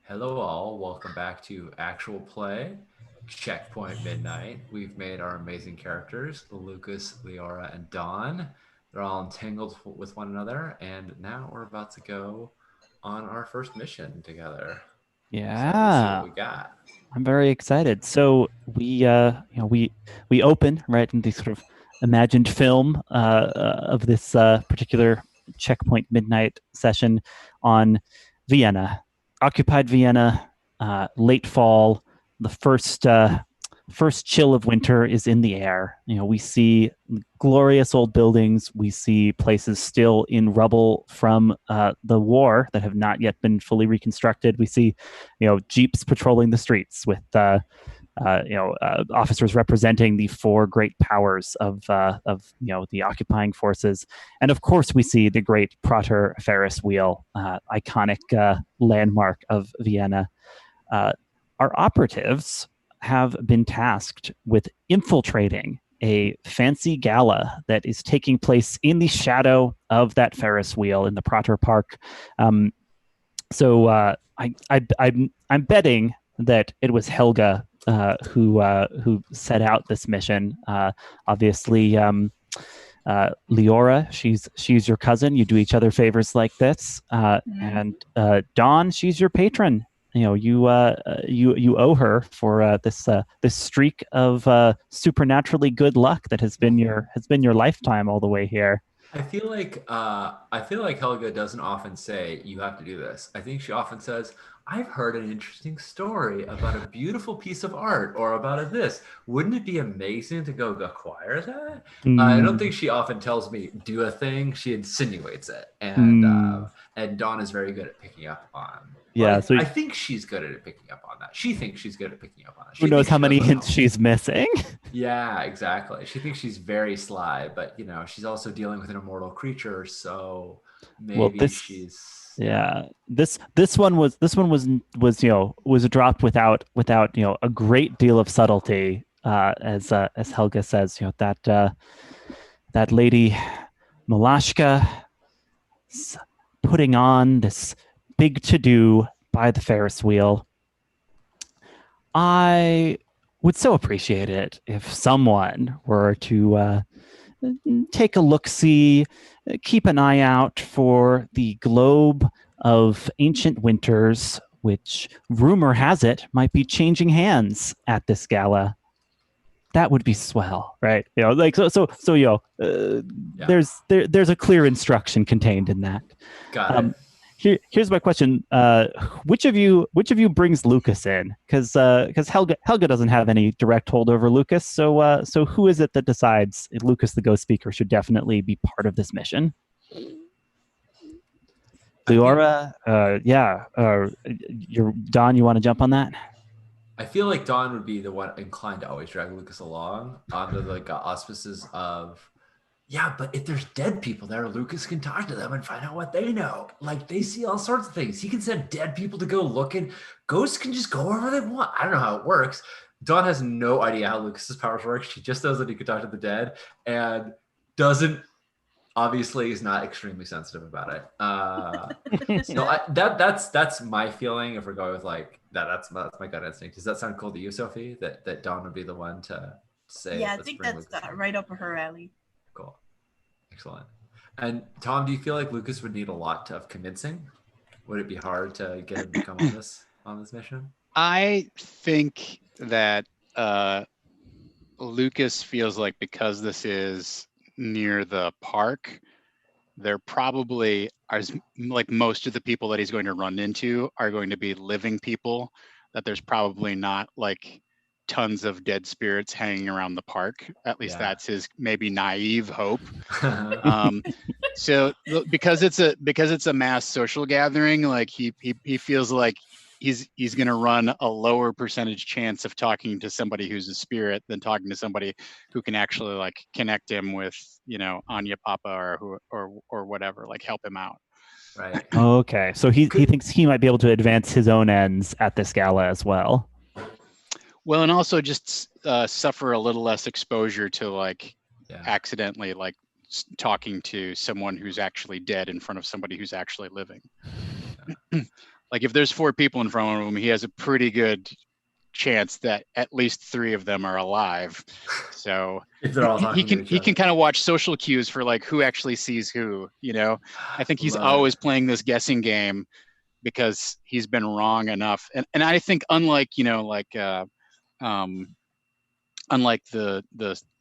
Hello, all. Welcome back to Actual Play, Checkpoint Midnight. We've made our amazing characters, Lucas, Leora, and Dawn. They're all entangled with one another, and now we're about to go on our first mission together. So let's see what Yeah, we got. I'm very excited. So we open right in the sort of imagined film of this particular checkpoint midnight session on Vienna, occupied Vienna, late fall. The first chill of winter is in the air. We see glorious old buildings. We see places still in rubble from the war that have not yet been fully reconstructed. We see, jeeps patrolling the streets with officers representing the four great powers of the occupying forces, and of course we see the great Prater Ferris wheel, iconic landmark of Vienna. Our operatives have been tasked with infiltrating a fancy gala that is taking place in the shadow of that Ferris wheel in the Prater Park. I'm betting that it was Helga who set out this mission. Obviously, Leora, she's your cousin. You do each other favors like this, and Dawn, she's your patron. You owe her for this streak of supernaturally good luck that has been your lifetime all the way here. I feel like Helga doesn't often say you have to do this. I think she often says, "I've heard an interesting story about a beautiful piece of art or about a this. Wouldn't it be amazing to go acquire that?" I don't Mm, think she often tells me do a thing. She insinuates it, mm, and Dawn is very good at picking up on. Well, yeah. So I think she's good at picking up on that. She thinks she's good at picking up on that. who She knows thinks how she knows many what hints helps. she's missing? Yeah, exactly. She thinks she's very sly, but she's also dealing with an immortal creature, so Well, maybe she's yeah. yeah, this one was dropped without a great deal of subtlety, as Helga says, that lady Malashka putting on this big to do by the Ferris wheel. I would so appreciate it if someone were to take a look see, keep an eye out for the globe of ancient winters, which rumor has it might be changing hands at this gala. That would be swell, right? Yeah. There's a clear instruction contained in that. Got Um, it. here's my question: which of you brings Lucas in? Because Helga doesn't have any direct hold over Lucas. So who is it that decides if Lucas, the ghost speaker, should definitely be part of this mission? I think Leora, yeah, your Don, you want to jump on that? I feel like Dawn would be the one inclined to always drag Lucas along under the auspices of yeah, but if there's dead people there, Lucas can talk to them and find out what they know. Like they see all sorts of things. He can send dead people to go look and ghosts can just go wherever they want. I don't know how it works. Dawn has no idea how Lucas's powers work. She just knows that he can talk to the dead and doesn't obviously is not extremely sensitive about it. So that's my feeling. If we're going with like that, that's my gut instinct. Does that sound cool to you, Sophie? That Dawn would be the one to say, Yeah, I "Let's think bring that's Lucas in." right up her alley. Cool. Excellent. And Tom, do you feel like Lucas would need a lot of convincing? Would it be hard to get him to come on this mission? I think that Lucas feels like because this is near the park, there probably are like most of the people that he's going to run into are going to be living people, that there's probably not like tons of dead spirits hanging around the park. At least Yeah. that's his maybe naive hope. Um, so because it's a mass social gathering, like he feels like he's going to run a lower percentage chance of talking to somebody who's a spirit than talking to somebody who can actually like connect him with Anya Papa or who or whatever, like help him out. Right. Okay, so he Could thinks he might be able to advance his own ends at this gala as well. Well, and also just suffer a little less exposure to like yeah. accidentally like talking to someone who's actually dead in front of somebody who's actually living. like if there's 4 people in front of him, he has a pretty good chance that at least 3 of them are alive. So If they're all he talking to can each he other. can kind of watch social cues for like who actually sees who, you know. I think he's Love always it. playing this guessing game because he's been wrong enough. And I think unlike, you know, unlike the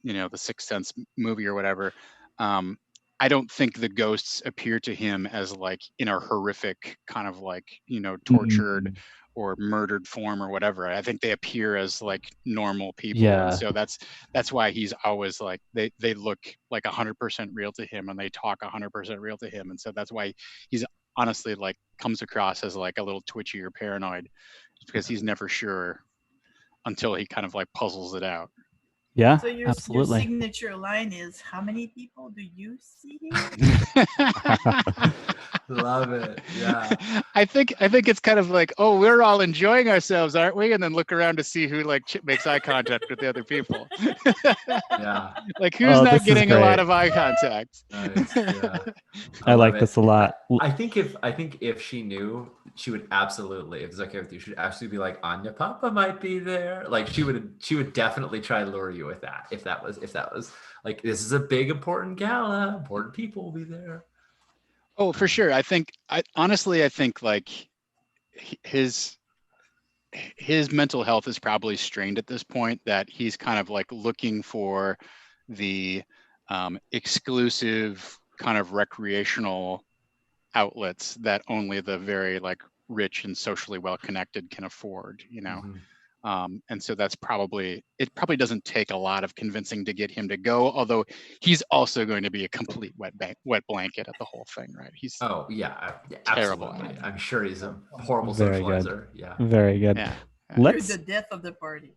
you know, the Sixth Sense movie or whatever, I don't think the ghosts appear to him as like in a horrific kind of like, you know, tortured Mm, or murdered form or whatever. I think they appear as like normal people, and yeah. so that's why he's always like they look like 100% real to him, and they talk 100% real to him, and so that's why he's honestly like comes across as like a little twitchy or paranoid, because he's never sure until he kind of like puzzles it out. Yeah, So your absolutely. signature line is, "How many people do you see?" Love it. Yeah. I think it's kind of like, oh, we're all enjoying ourselves, aren't we? And then look around to see who like makes eye contact with the other people. Yeah. Like who's not This is getting a lot great. of eye contact? Nice. Yeah. I love like it. this a lot. I think if she knew, she would absolutely, if it's okay with you, she would absolutely be like, Anya Papa might be there. Like she would definitely try to lure you with that. If that was like, this is a big important gala, important people will be there. Oh, for sure. I think honestly I think like his mental health is probably strained at this point, that he's kind of like looking for the exclusive kind of recreational outlets that only the very like rich and socially well connected can afford, you know. Mhm. And so it probably doesn't take a lot of convincing to get him to go, although he's also going to be a complete wet blanket at the whole thing, right? He's Oh yeah, terrible at absolutely. it. I'm sure he's a horrible Very good. socializer. Yeah. Very good. Yeah. You're Let's the death of the party.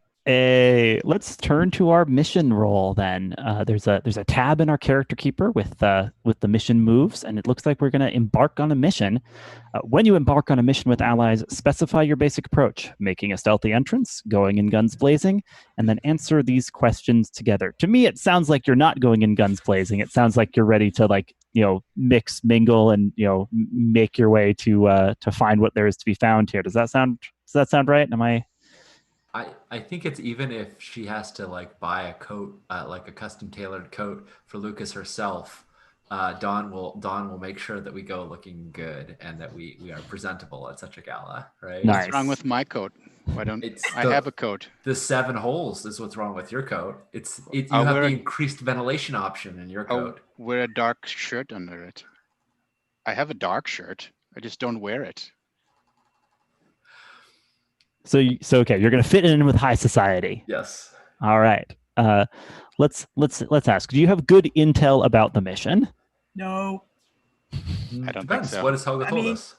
let's turn to our mission roll then. There's a tab in our character keeper with the mission moves, and it looks like we're going to embark on a mission. When you embark on a mission with allies, specify your basic approach: making a stealthy entrance, going in guns blazing, and then answer these questions together. To me, it sounds like you're not going in guns blazing. It sounds like you're ready to like, you know, mix, mingle, and, you know, make your way to find what there is to be found here. Does that sound right? Am I? I think it's, even if she has to like buy a coat, like a custom tailored coat for Lucas herself, Dawn will make sure that we go looking good and that we are presentable at such a gala, right? Nice. What's wrong with my coat? Why don't It's I have a coat? The 7 holes is what's wrong with your coat. You I'll have wear the a- increased ventilation option in your I'll coat. wear a dark shirt under it. I have a dark shirt. I just don't wear it. So okay, you're going to fit in with high society. Yes. All right. Let's ask. Do you have good intel about the mission? No. I don't think Depends. so. What has Helga I told mean- us?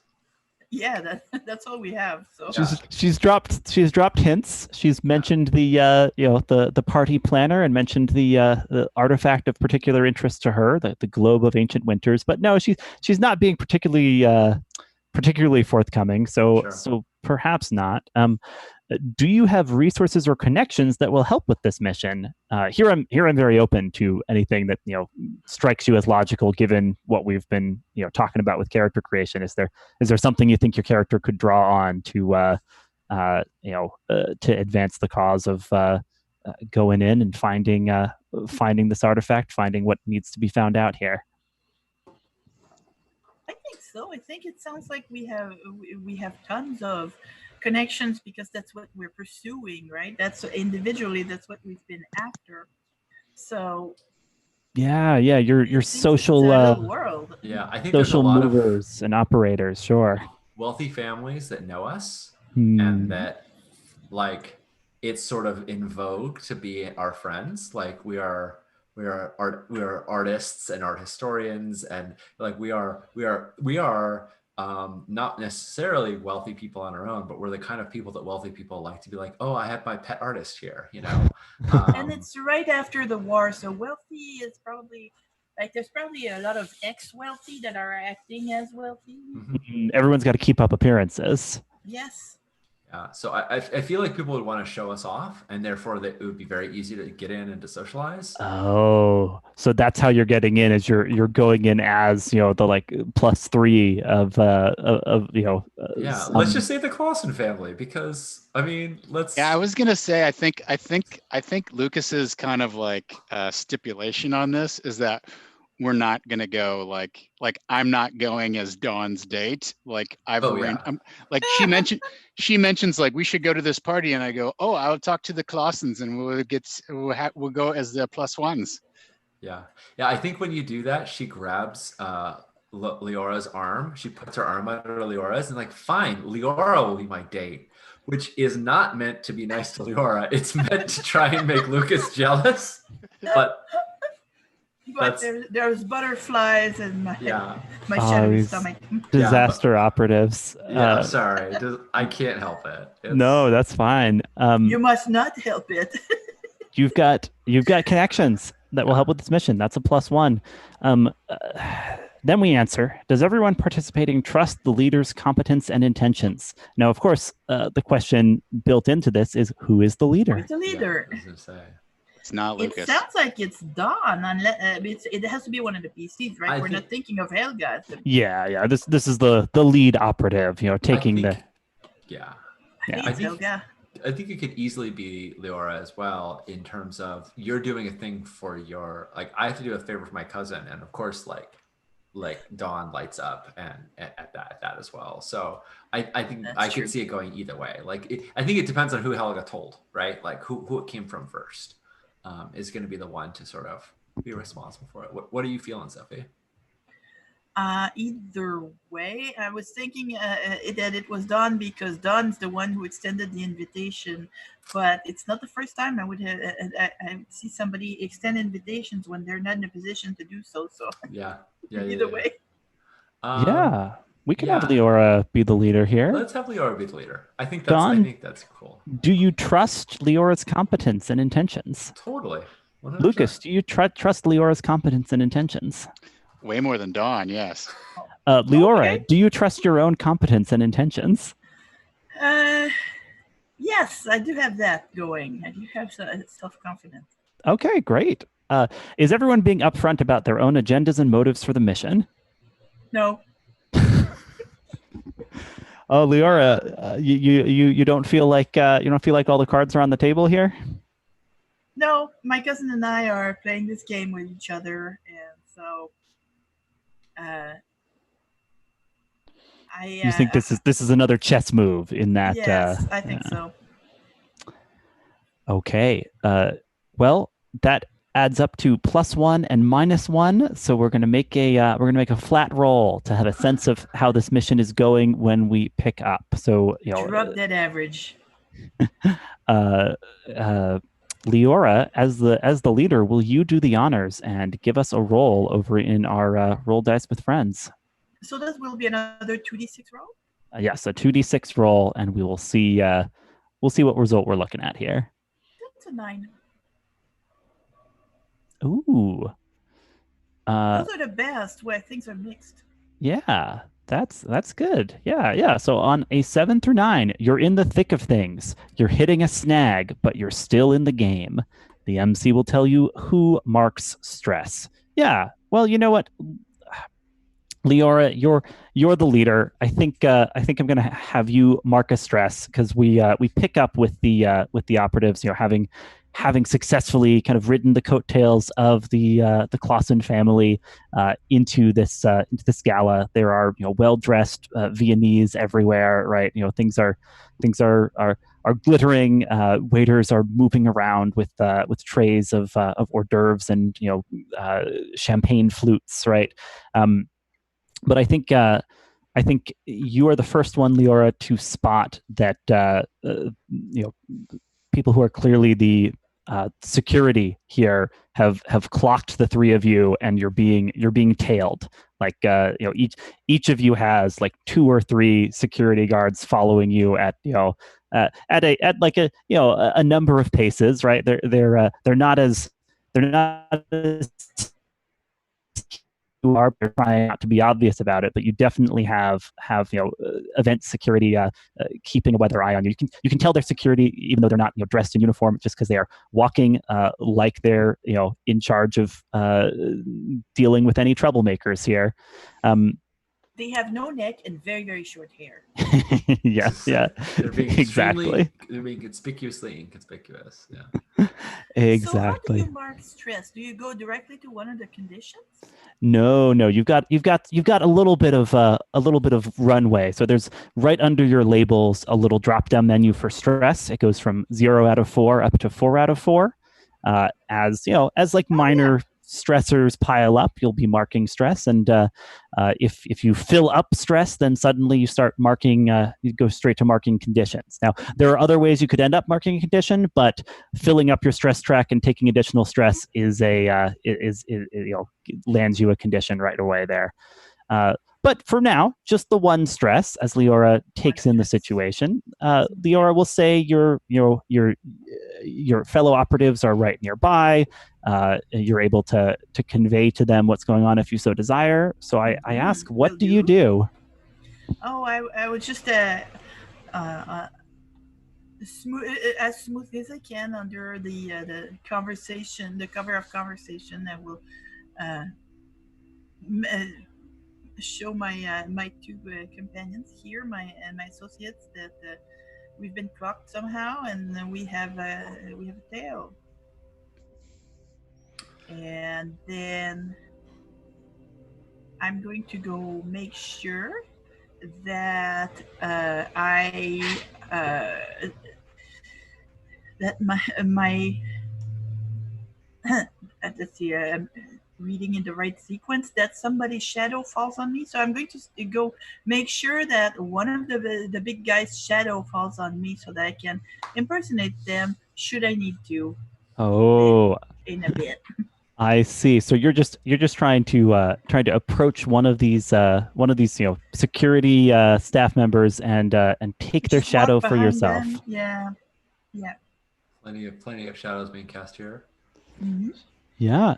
Yeah, that's all we have. So Yeah. She's dropped hints. She's mentioned the the party planner, and mentioned the artifact of particular interest to her, the globe of ancient winters. But no, she's not being particularly forthcoming. So Sure. so perhaps not. Do you have resources or connections that will help with this mission? Here I'm very open to anything that, you know, strikes you as logical, given what we've been, you know, talking about with character creation. Is there something you think your character could draw on to to advance the cause of going in and finding this artifact, finding what needs to be found out here? I think so. I think it sounds like we have tons of connections, because that's what we're pursuing, right? That's individually, that's what we've been after. So Yeah, your it seems social it's a little world. Yeah, I think there's a social lot movers and operators. Sure. of wealthy families that know us, Hmm. and that like it's sort of in vogue to be our friends. Like we are artists and art historians, and like we are not necessarily wealthy people on our own, but we're the kind of people that wealthy people like to be like, oh, I have my pet artist here, you know. And it's right after the war, so wealthy is probably like, there's probably a lot of ex-wealthy that are acting as wealthy. Mhm. Everyone's got to keep up appearances. Yes. Yeah. So I feel like people would want to show us off, and therefore that it would be very easy to get in and to socialize. Oh, so that's how you're getting in, is you're going in as, the like +3 of Yeah. Let's some. just say the Clausen family, because I mean, Yeah, I was gonna say, I think Lucas's kind of like stipulation on this is that we're not gonna go like I'm not going as Dawn's date. Like I've Oh arranged, yeah. like she mentions like we should go to this party, and I go, oh, I'll talk to the Clausens and we'll go as the +1s. Yeah. Yeah. I think when you do that, she grabs Leora's arm. She puts her arm under Leora's and like, fine, Leora will be my date, which is not meant to be nice to Leora. It's meant to try and make Lucas jealous. But But that's there's butterflies in my yeah. my Oh, shadowy these stomach. disaster operatives. Yeah, I'm sorry. I can't help it. No, that's fine. You must not help it. You've got connections that will help with this mission. That's a +1. Then we answer: does everyone participating trust the leader's competence and intentions? Now, of course, the question built into this is, who is the leader? Who's the leader? Yeah, I was gonna say. It's not It Lucas. sounds like it's Dawn, unless it has to be one of the PCs, right? I We're think- not thinking of Helga. Yeah. This is the lead operative. Taking think- the. Yeah. I think I it's think- Helga. I think it could easily be Leora as well, in terms of you're doing a thing for your, like, I have to do a favor for my cousin, and of course like Dawn lights up and at that as well. So I think That's I true. could see it going either way. Like I think it depends on who Helga told, right? Like who it came from first is going to be the one to sort of be responsible for it. What are you feeling, Sophie? Either way, I was thinking that it was Dawn because Dawn's the one who extended the invitation, but it's not the first time I would have I see somebody extend invitations when they're not in a position to do so. So Yeah. either way, Yeah, we can have yeah. Leora be the leader here. Let's have Leora be the leader. I think Dawn? that's cool. Do you trust Leora's competence and intentions? Totally. 100%. Lucas, do you trust Leora's competence and intentions? Way more than Dawn, yes. Leora, Okay. do you trust your own competence and intentions? yes, I do have that going. I do have self-confidence. Okay, great. Is everyone being upfront about their own agendas and motives for the mission? No, Oh, Leora, you don't feel like all the cards are on the table here? no, my cousin and I are playing this game with each other, and so You think this is another chess move in that? yes, I think so. Okay. Well, that adds up to +1 and -1. So we're gonna make a flat roll to have a sense of how this mission is going when we pick up. So Drop that average. Leora, as the leader, will you do the honors and give us a roll over in our roll dice with friends? So that will be another 2d6 roll. Yes, a 2d6 roll, and we will see. We'll see what result we're looking at here. That's a 9. Ooh. Those are the best where things are mixed. Yeah, that's good. Yeah. So on a 7 through 9, you're in the thick of things. You're hitting a snag, but you're still in the game. The MC will tell you who marks stress. Yeah. Well, you know what, Leora, you're the leader. I think I'm gonna have you mark a stress because we pick up with the operatives, having successfully kind of ridden the coattails of the Clausen family into this gala. There are well dressed Viennese everywhere, right? Things are glittering. Waiters are moving around with trays of hors d'oeuvres and champagne flutes, right? But I think you are the first one, Leora, to spot that people who are clearly the security here have clocked the three of you, and you're being tailed. Like each of you has like 2 or 3 security guards following you at a number of paces, right? They're not as you are trying not to be obvious about it, but you definitely have event security keeping a weather eye on you. You can tell their security even though they're not dressed in uniform, just because they are walking like they're in charge of dealing with any troublemakers here. They have no neck and very, very short hair. Yeah. They're being Exactly. They're being conspicuously inconspicuous. Yeah. Exactly. So how do you mark stress? Do you go directly to one of the conditions? No, you've got a little bit of runway. So there's right under your labels a little drop down menu for stress. It goes from 0 out of 4 up to 4 out of 4. As like minor stressors pile up, you'll be marking stress, and if you fill up stress, then suddenly you start marking. You go straight to marking conditions. Now there are other ways you could end up marking a condition, but filling up your stress track and taking additional stress is lands you a condition right away there. But for now, just the one stress as Leora takes in the situation. Leora will say your fellow operatives are right nearby. You're able to convey to them what's going on if you so desire. So I ask, what do you do? Oh, I would just as smoothly as I can under the conversation, the cover of conversation. I will show my two companions here, my associates, that we've been clocked somehow, and we have a tail. And then I'm going to go make sure that that my let's see, reading in the right sequence, that somebody's shadow falls on me. So I'm going to go make sure that one of the big guy's shadow falls on me, so that I can impersonate them should I need to. Oh, in a bit. I see. So you're just trying to approach one of these security staff members and take their Just shadow walk for behind yourself. them. Yeah. Plenty of shadows being cast here. Mm-hmm. Yeah.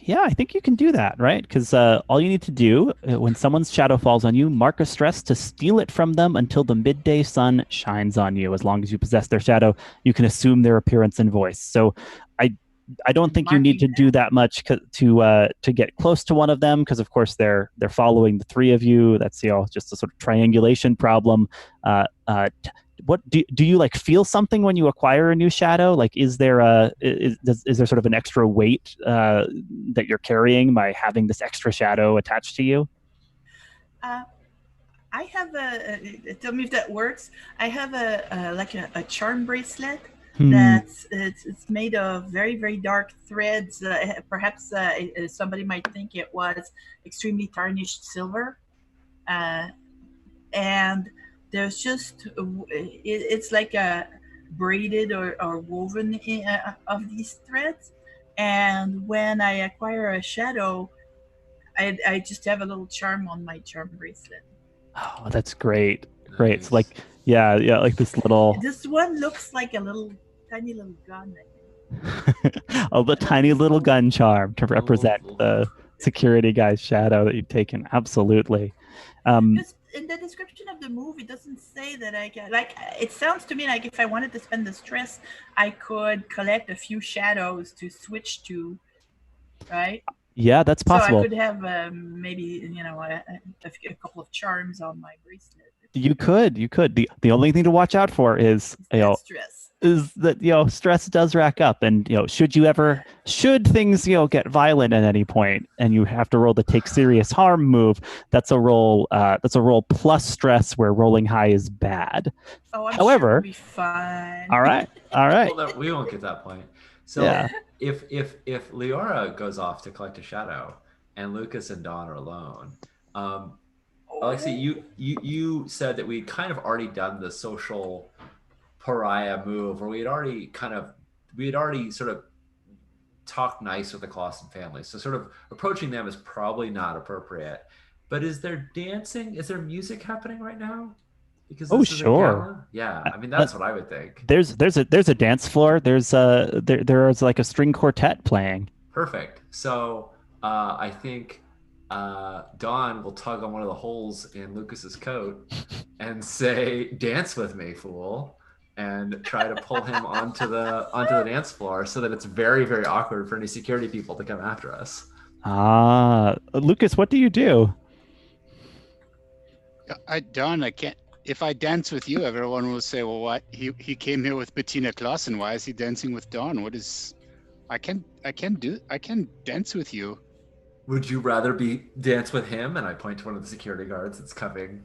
Yeah, I think you can do that, right? Because all you need to do when someone's shadow falls on you, mark a stress to steal it from them until the midday sun shines on you. As long as you possess their shadow, you can assume their appearance and voice. So I don't think you need to do that much to get close to one of them, because of course they're following the three of you. That's just a sort of triangulation problem. What do you like feel something when you acquire a new shadow? Like, is there is there sort of an extra weight that you're carrying by having this extra shadow attached to you? I have tell me if that works. I have a charm bracelet. It's made of very, very dark threads. Perhaps somebody might think it was extremely tarnished silver, and there's just it's like a braided or woven of these threads. And when I acquire a shadow, I just have a little charm on my charm bracelet. Oh, that's great. Nice. Great. So like, yeah, like this little. This one looks like a tiny little gun. Oh, the tiny little gun charm to represent the security guy's shadow that you've taken. Absolutely. Because in the description of the movie, it doesn't say that I can. Like, it sounds to me like if I wanted to spend the stress, I could collect a few shadows to switch to, right? Yeah, that's possible. So I could have maybe a couple of charms on my bracelet. You could. The only thing to watch out for is stress. Is that stress does rack up, and should things get violent at any point, and you have to roll the take serious harm move, that's a roll plus stress, where rolling high is bad. However, sure it'll be fine. all right. Well, we won't get that point. So yeah. if Leora goes off to collect a shadow and Lucas and Dawn are alone, Alexi, you said that we'd kind of already done the social pariah move, or we had already sort of talked nice with the Clausen family. So sort of approaching them is probably not appropriate. But is there dancing? Is there music happening right now? Because sure. Yeah, I mean that's what I would think. There's a dance floor. There's like a string quartet playing. Perfect. So I think Don will tug on one of the holes in Lucas's coat and say, "Dance with me, fool," and try to pull him onto the dance floor so that it's very, very awkward for any security people to come after us. Lucas, what do you do? Don, I can't. If I dance with you, everyone will say, "Well, what? He came here with Bettina Clausen. Why is he dancing with Don? What is? I can dance with you." Would you rather be dance with him? And I point to one of the security guards that's coming.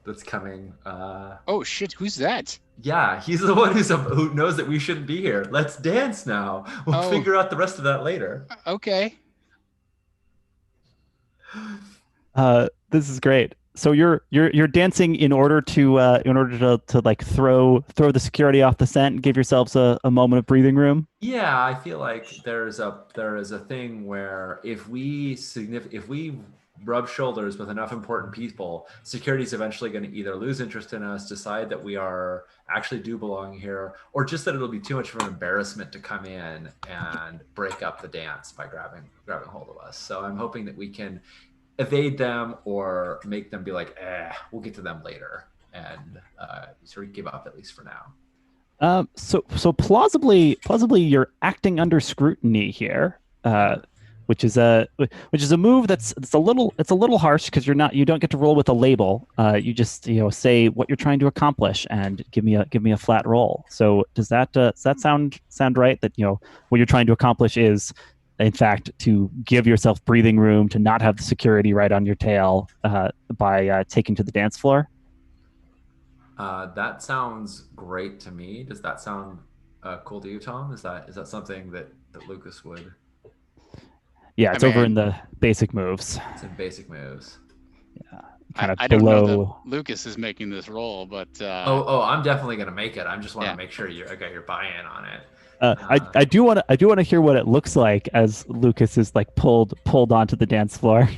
That's coming. Oh shit! Who's that? Yeah, he's the one who knows that we shouldn't be here. Let's dance now. We'll figure out the rest of that later. Okay. This is great. So you're dancing in order to like throw the security off the scent and give yourselves a moment of breathing room. Yeah, I feel like there is a thing where if we rub shoulders with enough important people, security is eventually going to either lose interest in us, decide that we actually do belong here, or just that it'll be too much of an embarrassment to come in and break up the dance by grabbing hold of us. So I'm hoping that we can evade them or make them be like, we'll get to them later, and sort of give up at least for now. So plausibly you're acting under scrutiny here, which is a move that's a little harsh because you don't get to roll with a label. You just say what you're trying to accomplish and give me a flat roll. So does that sound right? That what you're trying to accomplish is, in fact, to give yourself breathing room, to not have the security right on your tail by taking to the dance floor? That sounds great to me. Does that sound cool to you, Tom? Is that something that Lucas would? Yeah, it's over in the basic moves. It's in basic moves. Yeah, kind of I below. don't know that Lucas is making this roll, but I'm definitely gonna make it. I just want to make sure I got your buy-in on it. I do want to hear what it looks like as Lucas is like pulled onto the dance floor.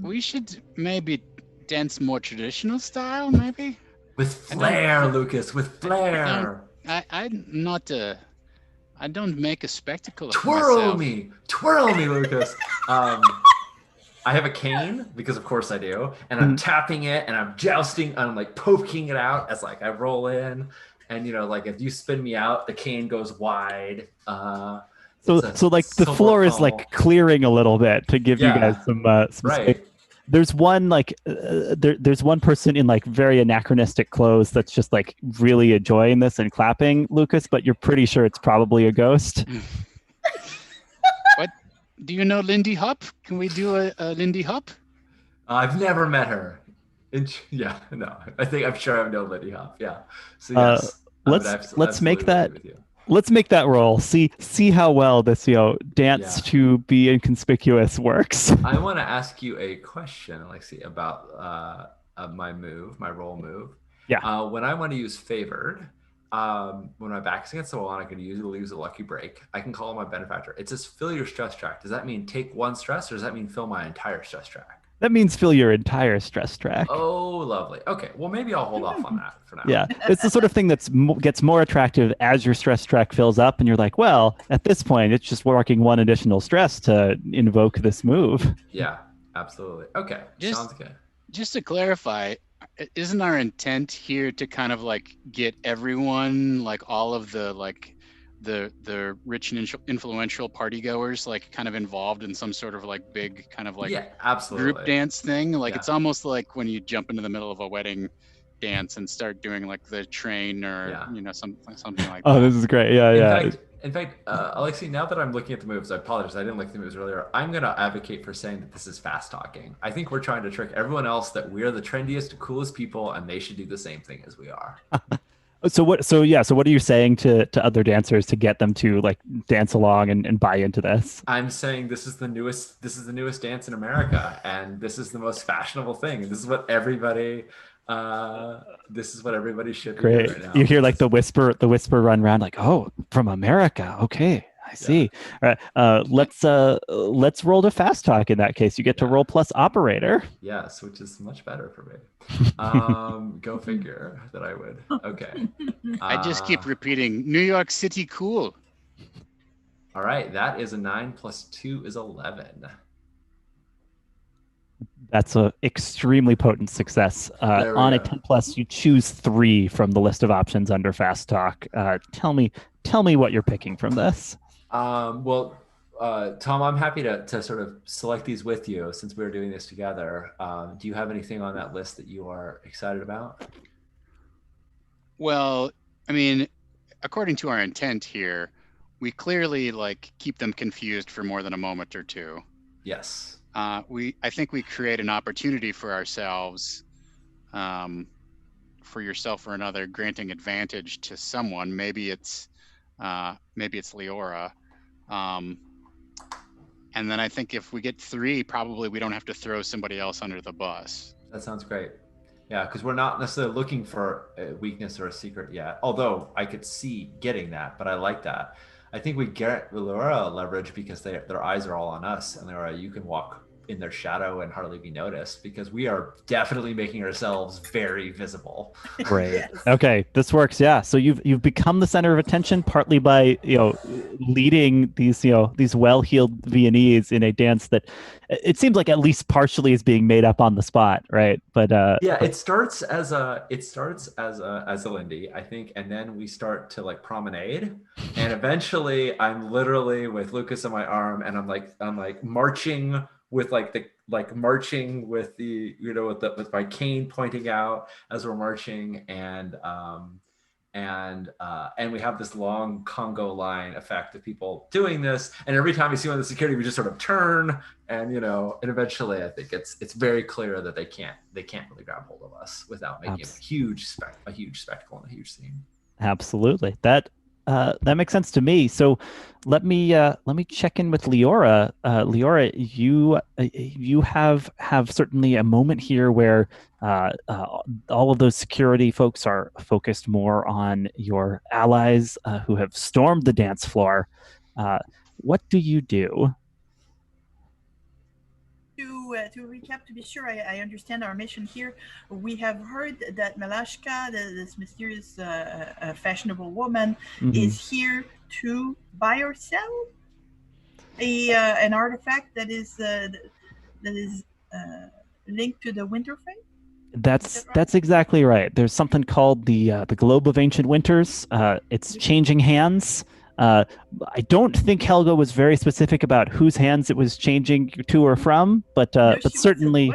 We should maybe dance more traditional style, maybe with flair, Lucas. With flair. I don't make a spectacle of Twirl myself. Twirl me, Lucas. I have a cane because of course I do, and I'm tapping it and I'm jousting. And I'm like poking it out as like I roll in. And like if you spin me out, the cane goes wide. So like the floor is like clearing a little bit to give you guys some right. space. There's one there's one person in like very anachronistic clothes that's just like really enjoying this and clapping, Lucas, but you're pretty sure it's probably a ghost. What? Do you know Lindy Hop? Can we do a Lindy Hop? I've never met her. Yeah, no. I'm sure I know Lindy Hop. Yeah. So yes, let's make that roll. See how well this dance to be inconspicuous works. I want to ask you a question, Alexi, about my roll move. Yeah. When I want to use favored, when my back's against the wall and I can use a lucky break, I can call on my benefactor. It says fill your stress track. Does that mean take one stress, or does that mean fill my entire stress track? That means fill your entire stress track. Oh, lovely. Okay, well, maybe I'll hold off on that for now. Yeah, it's the sort of thing that gets more attractive as your stress track fills up, and you're like, well, at this point, it's just working one additional stress to invoke this move. Yeah, absolutely. Okay, sounds good. Just to clarify, isn't our intent here to kind of like get everyone, like all of the like the rich and influential party goers, like kind of involved in some sort of like big kind of like absolutely group dance thing? Like it's almost like when you jump into the middle of a wedding dance and start doing like the train or something like that. Oh, this is great. Yeah. In fact, Alexi, now that I'm looking at the moves, I apologize. I didn't look at the moves earlier. I'm going to advocate for saying that this is fast talking. I think we're trying to trick everyone else that we're the trendiest, coolest people, and they should do the same thing as we are. So what are you saying to other dancers to get them to like dance along and buy into this? I'm saying this is the newest dance in America, and this is the most fashionable thing. And this is what everybody should be doing right now. You hear like the whisper run around like, oh, from America. Okay, I see. All right, let's roll to fast talk in that case. You get to roll plus operator. Yes, which is much better for me. Go figure that I would. Okay. I just keep repeating, New York City cool. All right, that is a 9 plus 2 is 11. That's a extremely potent success. There we On a go. 10 plus, you choose 3 from the list of options under Fast Talk. Tell me what you're picking from this. Well, Tom, I'm happy to sort of select these with you since we're doing this together. Do you have anything on that list that you are excited about? Well, I mean, according to our intent here, we clearly like keep them confused for more than a moment or two. Yes. I think we create an opportunity for ourselves, for yourself or another, granting advantage to someone. Maybe it's Leora. And then I think if we get 3, probably we don't have to throw somebody else under the bus. That sounds great. Yeah, because we're not necessarily looking for a weakness or a secret yet. Although I could see getting that, but I like that. I think we get Laura leverage because their eyes are all on us, and Laura, you can walk in their shadow and hardly be noticed because we are definitely making ourselves very visible. Great. Yes. Okay, this works. Yeah. So you've become the center of attention partly by leading these well-heeled Viennese in a dance that it seems like at least partially is being made up on the spot, right? But yeah, it starts as a Lindy, I think, and then we start to like promenade, and eventually I'm literally with Lucas on my arm, and I'm like marching with marching with the with my cane pointing out as we're marching, and we have this long Congo line effect of people doing this, and every time we see one of the security, we just sort of turn, and and eventually I think it's very clear that they can't really grab hold of us without making a huge spectacle and a huge scene. Absolutely. That makes sense to me. So let me check in with Leora. Leora, you have certainly a moment here where all of those security folks are focused more on your allies who have stormed the dance floor. What do you do? To recap, to be sure I understand our mission here, we have heard that Malashka, this mysterious fashionable woman, is here to buy or sell an artifact that is linked to the Winterfell. That's exactly right. There's something called the Globe of Ancient Winters. It's changing hands. I don't think Helga was very specific about whose hands it was changing to or from, but certainly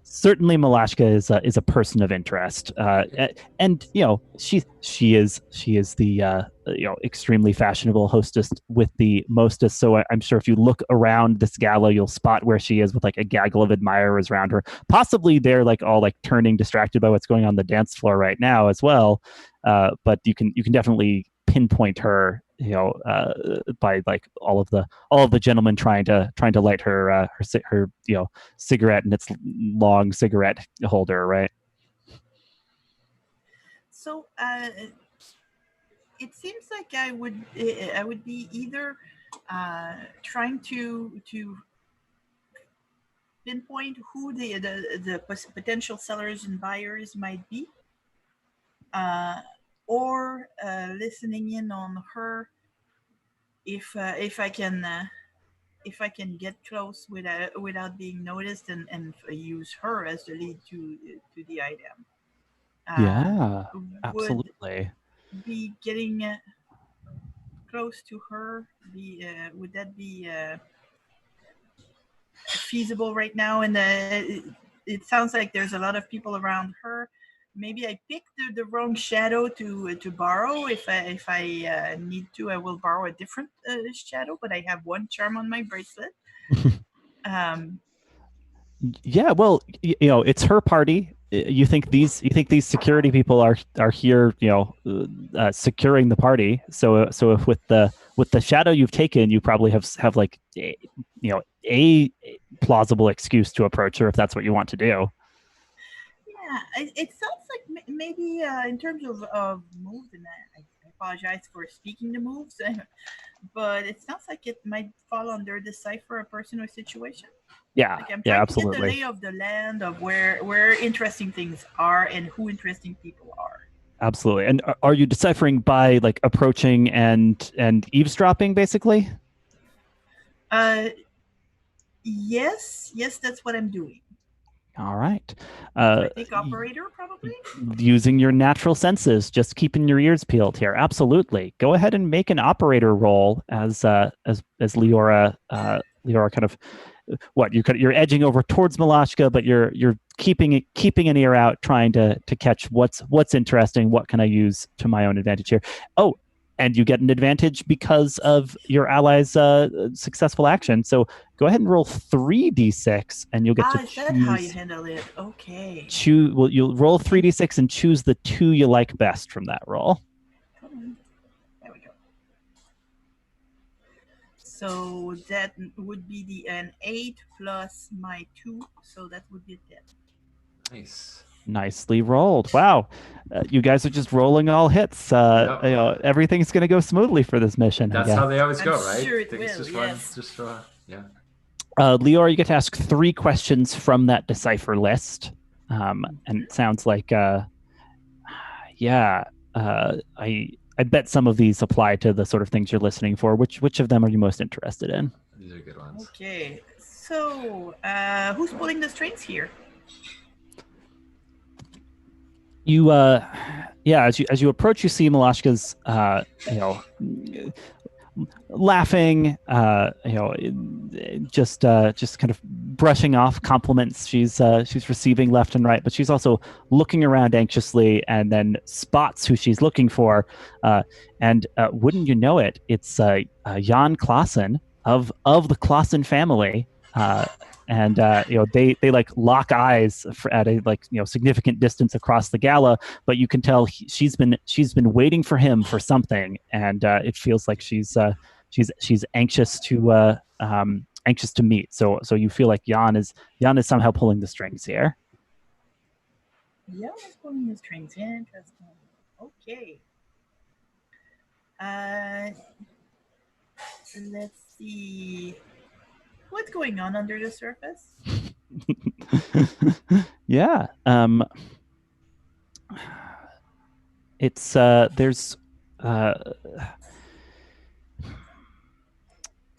Malashka is a person of interest, and she is the extremely fashionable hostess with the mostest. So I'm sure if you look around this gala, you'll spot where she is with like a gaggle of admirers around her. Possibly they're like all like turning distracted by what's going on the dance floor right now as well. But you can definitely pinpoint her by like all of the gentlemen trying to light her cigarette in its long cigarette holder, right? So it seems like I would be either trying to pinpoint who the potential sellers and buyers might be, or listening in on her if I can get close without being noticed and use her as the lead to the item. Yeah, absolutely. Be getting close to her, would that be feasible right now? And it sounds like there's a lot of people around her. Maybe I picked the wrong shadow to borrow. If I need to, I will borrow a different shadow. But I have one charm on my bracelet. Yeah, well, it's her party. You think these security people are here, securing the party. So if with the shadow you've taken, you probably have like a plausible excuse to approach her if that's what you want to do. Yeah, it sounds like maybe in terms of moves, and I apologize for speaking the moves, but it sounds like it might fall under decipher a person or situation. Yeah, like I'm yeah, trying absolutely. to get the lay of the land of where interesting things are and who interesting people are. Absolutely. And are you deciphering by like approaching and eavesdropping, basically? Uh, yes, that's what I'm doing. All right. Do I take operator probably? Using your natural senses, just keeping your ears peeled here. Absolutely. Go ahead and make an operator roll as Leora kind of you're edging over towards Malashka, but you're keeping an ear out, trying to catch what's interesting. What can I use to my own advantage here? Oh, and you get an advantage because of your ally's successful action. So go ahead and roll 3d6, and you'll get to Is choose. that how you handle it? Okay. Choose. Well, you'll roll 3d6 and choose the 2 you like best from that roll. There we go. So that would be an 8 plus my 2, so that would be a 10. Nice. Nicely rolled. Wow. You guys are just rolling all hits. Yep. Everything's going to go smoothly for this mission. That's how they always go, I'm right? sure it Things will, just yes. run, yeah. Leora, you get to ask 3 questions from that decipher list. And it sounds like, I bet some of these apply to the sort of things you're listening for. Which of them are you most interested in? These are good ones. Okay. So, who's pulling the strings here? You as you approach, you see Malashka's laughing, just kind of brushing off compliments she's receiving left and right, but she's also looking around anxiously and then spots who she's looking for, and wouldn't you know it, it's Jan Klassen of the Klassen family. And they like lock eyes at a significant distance across the gala, but you can tell she's been waiting for him for something, and it feels like she's anxious to meet. So you feel like Jan is somehow pulling the strings here. Jan is pulling the strings. Interesting. Okay. Let's see. What's going on under the surface? Yeah. It's there's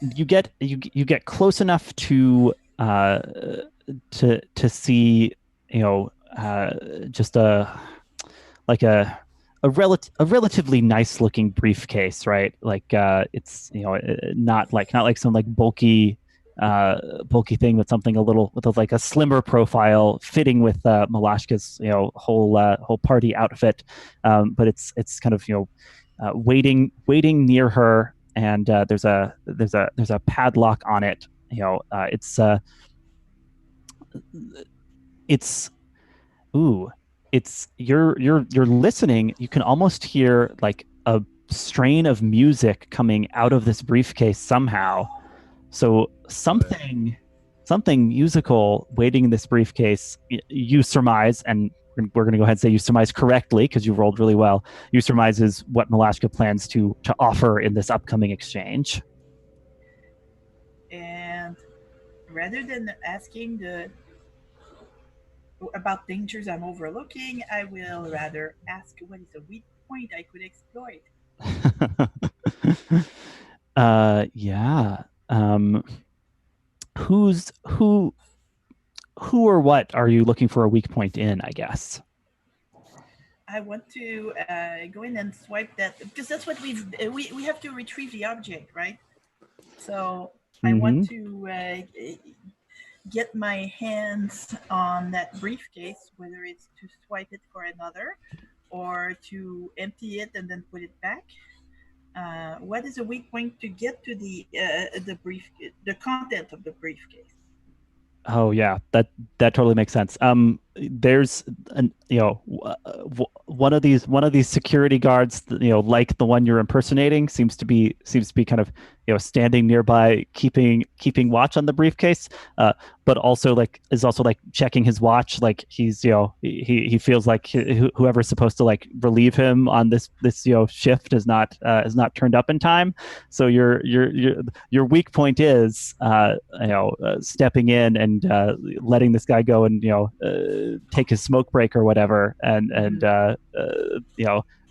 you get close enough to see, just a relatively nice looking briefcase, right? Like it's not like some like bulky thing, but something with like a slimmer profile, fitting with Malashka's whole party outfit. But it's kind of waiting near her, and there's a padlock on it. It's you're listening. You can almost hear like a strain of music coming out of this briefcase somehow. So something musical waiting in this briefcase, you surmise, and we're going to go ahead and say you surmise correctly because you rolled really well. You surmise is what Malashka plans to offer in this upcoming exchange. And rather than asking about dangers I'm overlooking, I will rather ask what is a weak point I could exploit. Yeah. Who or what are you looking for a weak point in, I guess? I want to go in and swipe that, because that's what we have to retrieve the object, right? So I want to get my hands on that briefcase, whether it's to swipe it for another or to empty it and then put it back. What is a weak point to get to the content of the briefcase? Oh yeah, that totally makes sense. There's one of these security guards, like the one you're impersonating, seems to be kind of standing nearby, keeping watch on the briefcase, but also is checking his watch, like he's he feels like whoever's supposed to like relieve him on this shift is not turned up in time. So your weak point is stepping in and letting this guy go and take his smoke break or whatever, and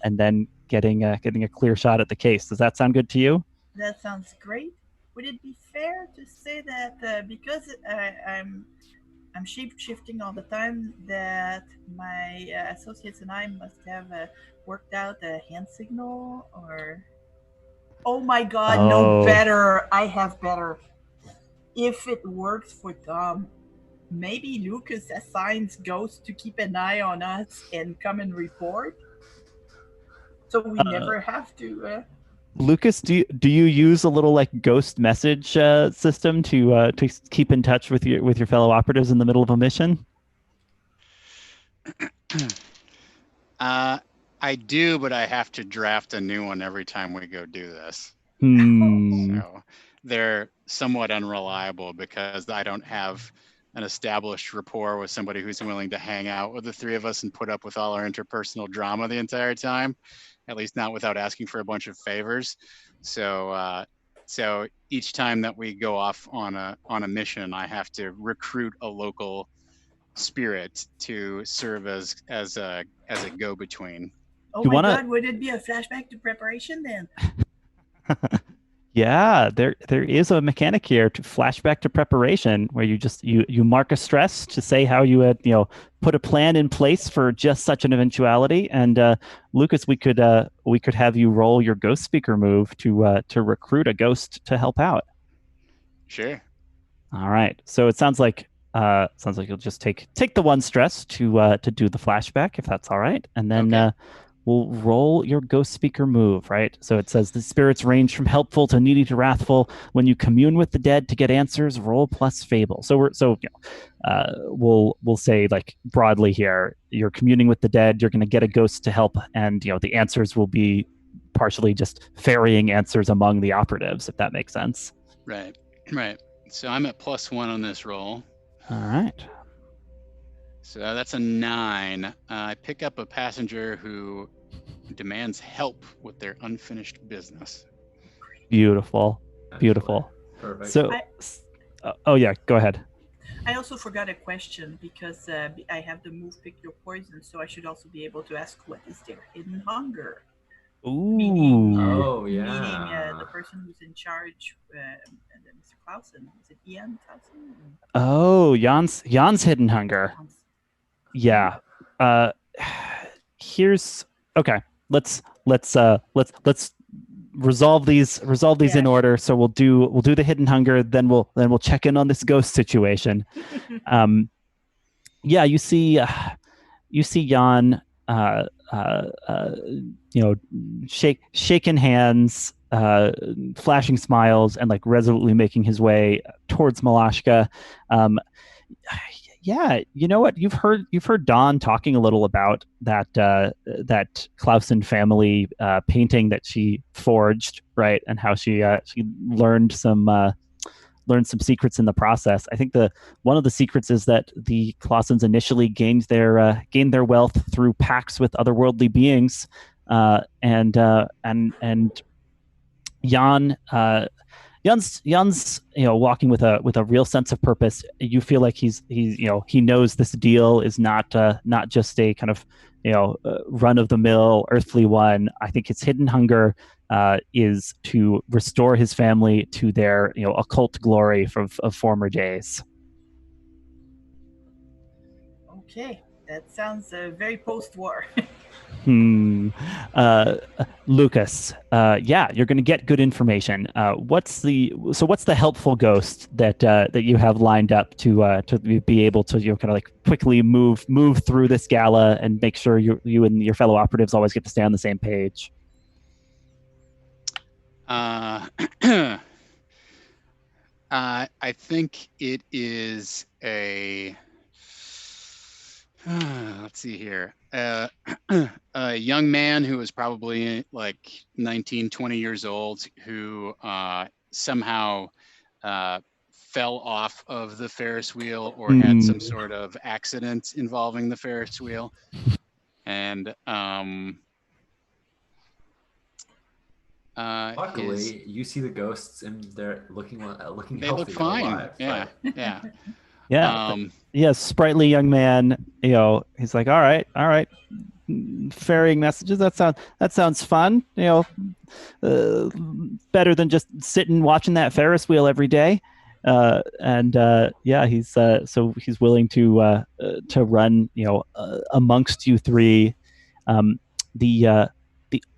then getting a clear shot at the case. Does that sound good to you? That sounds great. would it be fair to say that because I'm shape shifting all the time, that my associates and I must have worked out a hand signal? Or oh my god, no, Oh. better! I have better. If it works for Tom, maybe Lucas assigns Ghost to keep an eye on us and come and report, so we never have to. Lucas, do you use a little like ghost message system to keep in touch with your fellow operatives in the middle of a mission? I do, but I have to draft a new one every time we go do this. Hmm. So they're somewhat unreliable because I don't have an established rapport with somebody who's willing to hang out with the three of us and put up with all our interpersonal drama the entire time, at least not without asking for a bunch of favors. So so each time that we go off on a mission, I have to recruit a local spirit to serve as a go-between. Oh You my wanna- god, would it be a flashback to preparation then? Yeah, there is a mechanic here to flashback to preparation where you just you mark a stress to say how you had put a plan in place for just such an eventuality. And Lucas, we could have you roll your ghost speaker move to recruit a ghost to help out. Sure. All right. So it sounds like you'll just take the one stress to do the flashback, if that's all right, and then Okay. we'll roll your ghost speaker move. Right. So it says the spirits range from helpful to needy to wrathful. When you commune with the dead to get answers, roll plus fable. So we'll say like broadly here, you're communing with the dead. You're going to get a ghost to help, and the answers will be partially just ferrying answers among the operatives, if that makes sense. Right. So I'm at +1 on this roll. All right. So that's a 9. I pick up a passenger who demands help with their unfinished business. Beautiful. Beautiful. Perfect. So, oh yeah, go ahead. I also forgot a question because I have the move pick your poison, so I should also be able to ask what is their hidden hunger. Ooh. Oh, Meaning yeah. the person who's in charge, Mr. Clausen. Is it Ian Clausen? Oh, Jan's hidden hunger. Yeah. Here's okay. Let's resolve these Yeah. in order. So we'll do the hidden hunger, then we'll check in on this ghost situation. Yeah, you see Jan shaking hands, flashing smiles, and like resolutely making his way towards Malashka. Yeah, you know what? You've heard Dawn talking a little about that Clausen family painting that she forged, right? And how she learned some secrets in the process. I think one of the secrets is that the Clausens initially gained their wealth through pacts with otherworldly beings, and Jan's walking with a real sense of purpose. You feel like he knows this deal is not just a kind of run of the mill earthly one. I think his hidden hunger is to restore his family to their occult glory of former days. Okay, that sounds very post-war. Lucas, yeah, you're going to get good information. What's the helpful ghost that you have lined up to be able to kind of like quickly move through this gala and make sure you and your fellow operatives always get to stay on the same page? I think it is a let's see here. A young man who was probably like 19, 20 years old who somehow fell off of the Ferris wheel or had some sort of accident involving the Ferris wheel. And luckily, you see the ghosts and they're looking they healthy. look fine. Alive, Yeah, but- yeah. Yeah, sprightly young man. He's like, all right, ferrying messages. That sounds fun. better than just sitting watching that Ferris wheel every day. He's so he's willing to run, amongst you three. The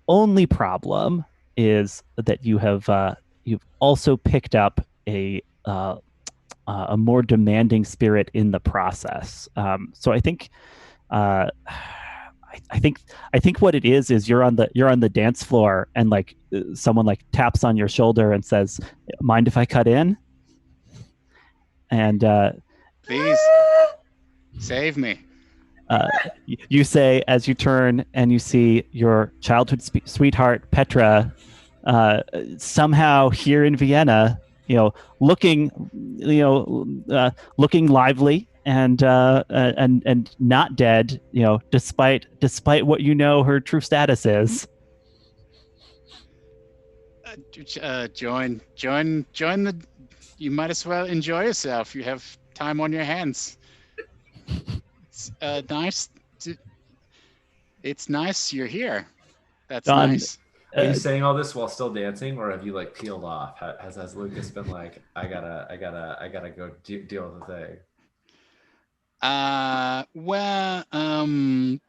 only problem is that you've also picked up a more demanding spirit in the process. So I think I think what it is you're on the dance floor, and like someone like taps on your shoulder and says, "Mind if I cut in?" And Please save me. You say as you turn and you see your childhood sweetheart Petra, somehow here in Vienna, looking lively and not dead, despite what her true status is. Join the. You might as well enjoy yourself. You have time on your hands. It's nice. It's nice you're here. That's Don, nice. Are you saying all this while still dancing, or have you like peeled off? Has Lucas been like, I gotta go deal with the thing?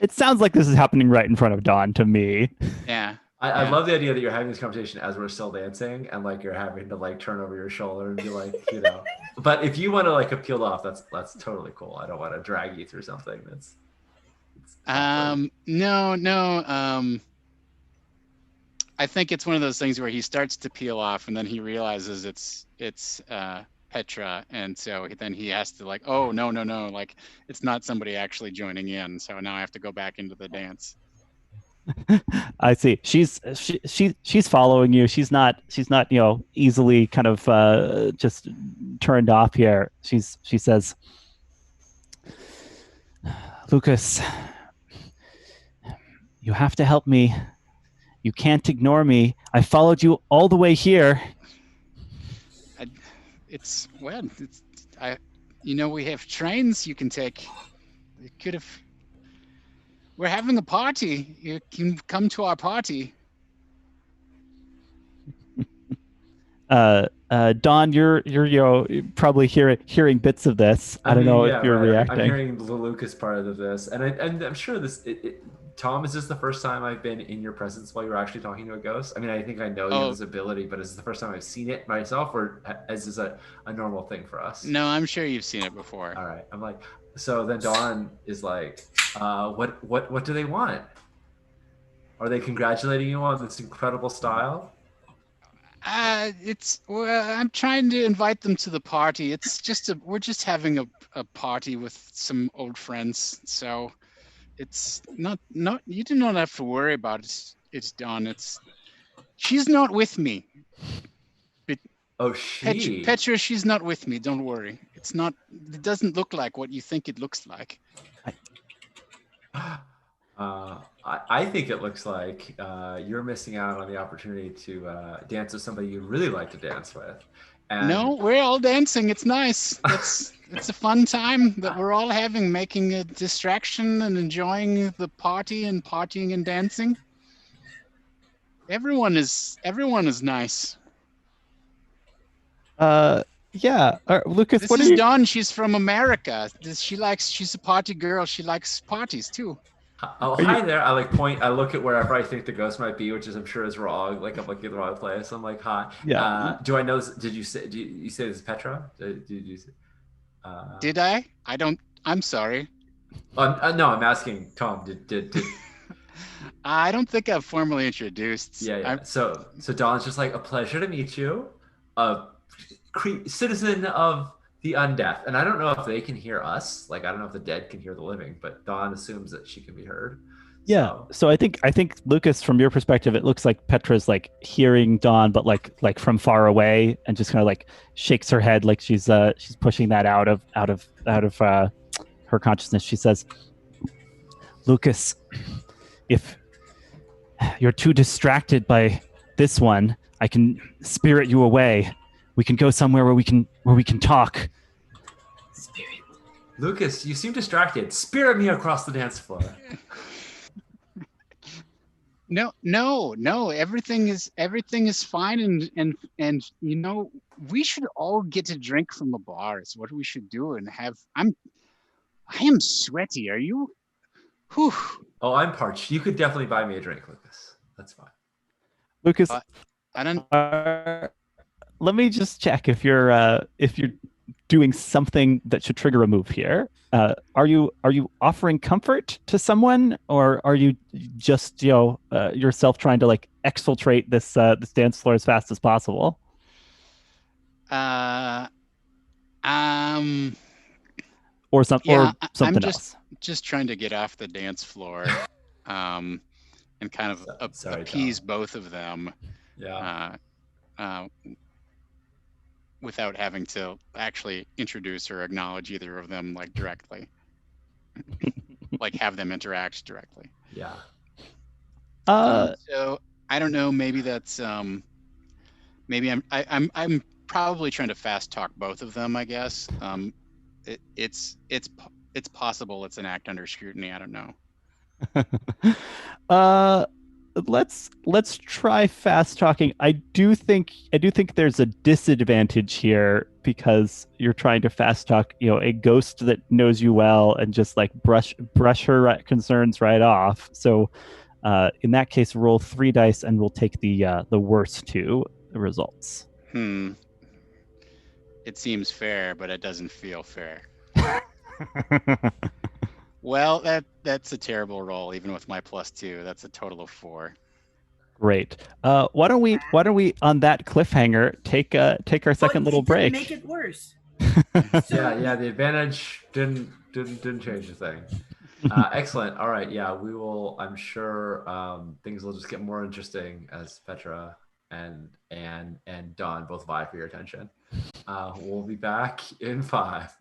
It sounds like this is happening right in front of Don to me. Yeah. I love the idea that you're having this conversation as we're still dancing, and like you're having to like turn over your shoulder and be like, But if you want to like appeal off, that's totally cool. I don't want to drag you through something that's. No. I think it's one of those things where he starts to peel off, and then he realizes it's Petra, and so then he has to like, oh no, like it's not somebody actually joining in. So now I have to go back into the dance. I see. She's following you. She's not easily kind of just turned off here. She says, "Lucas, you have to help me. You can't ignore me. I followed you all the way here." We have trains you can take. You could have. We're having a party. You can come to our party. Don, you're probably hearing bits of this. I don't know if you're reacting. I'm hearing the Lucas part of this, and I'm sure this. Tom, is this the first time I've been in your presence while you're actually talking to a ghost? I mean, I think I know you have this ability, but is this the first time I've seen it myself, or is this a normal thing for us? No, I'm sure you've seen it before. All right. I'm like, so then Dawn is like, what do they want? Are they congratulating you on this incredible style? I'm trying to invite them to the party. It's just we're just having a party with some old friends. So it's not you do not have to worry about it. It's Dawn. She's not with me. Oh, she. Petra, she's not with me. Don't worry. It doesn't look like what you think it looks like. I think it looks like you're missing out on the opportunity to dance with somebody you'd really like to dance with. And no, we're all dancing. It's nice. It's a fun time that we're all having, making a distraction and enjoying the party and partying and dancing. Everyone is nice. Yeah, Lucas. This is Dawn. She's from America. She's a party girl. She likes parties too. Oh, hi there. I like point. I look at wherever I think the ghost might be, which is I'm sure is wrong. Like I'm looking at the wrong place. I'm like, hi. Yeah. Do I know this? Did you say? You say this is Petra? Did you say? Did I? I don't. I'm sorry. No, I'm asking Tom. Did I don't think I've formally introduced. Yeah. So Dawn's just like, a pleasure to meet you, a citizen of the undeaf, and I don't know if they can hear us. Like I don't know if the dead can hear the living, but Dawn assumes that she can be heard. Yeah. So I think Lucas, from your perspective, it looks like Petra's like hearing Dawn, but like from far away, and just kind of like shakes her head like she's pushing that out of her consciousness. She says, "Lucas, if you're too distracted by this one, I can spirit you away. We can go somewhere where we can talk." Spirit. Lucas, you seem distracted. Spirit me across the dance floor. No. Everything is fine, and we should all get a drink from the bar. It's what we should do, and have. I am sweaty. Are you? Whew. Oh, I'm parched. You could definitely buy me a drink, Lucas. That's fine. Lucas, I don't. let me just check if you're doing something that should trigger a move here. Are you offering comfort to someone, or are you just yourself trying to like exfiltrate this dance floor as fast as possible? Or something I'm else. just trying to get off the dance floor, and kind of appease both of them. Yeah. Without having to actually introduce or acknowledge either of them like directly, like have them interact directly. Yeah. So I don't know. Maybe that's maybe I'm probably trying to fast talk both of them. I guess it's possible it's an act under scrutiny. I don't know. Let's try fast talking. I do think there's a disadvantage here because you're trying to fast talk, a ghost that knows you well and just like brush her concerns right off. So in that case, roll 3 dice and we'll take the worst 2 results. It seems fair, but it doesn't feel fair. Well, that's a terrible roll, even with my +2. That's a total of 4. Great. Why don't we on that cliffhanger take our second little break? Make it worse. Yeah. The advantage didn't change the thing. Excellent. All right. Yeah, we will. I'm sure things will just get more interesting as Petra and Don both vie for your attention. We'll be back in 5.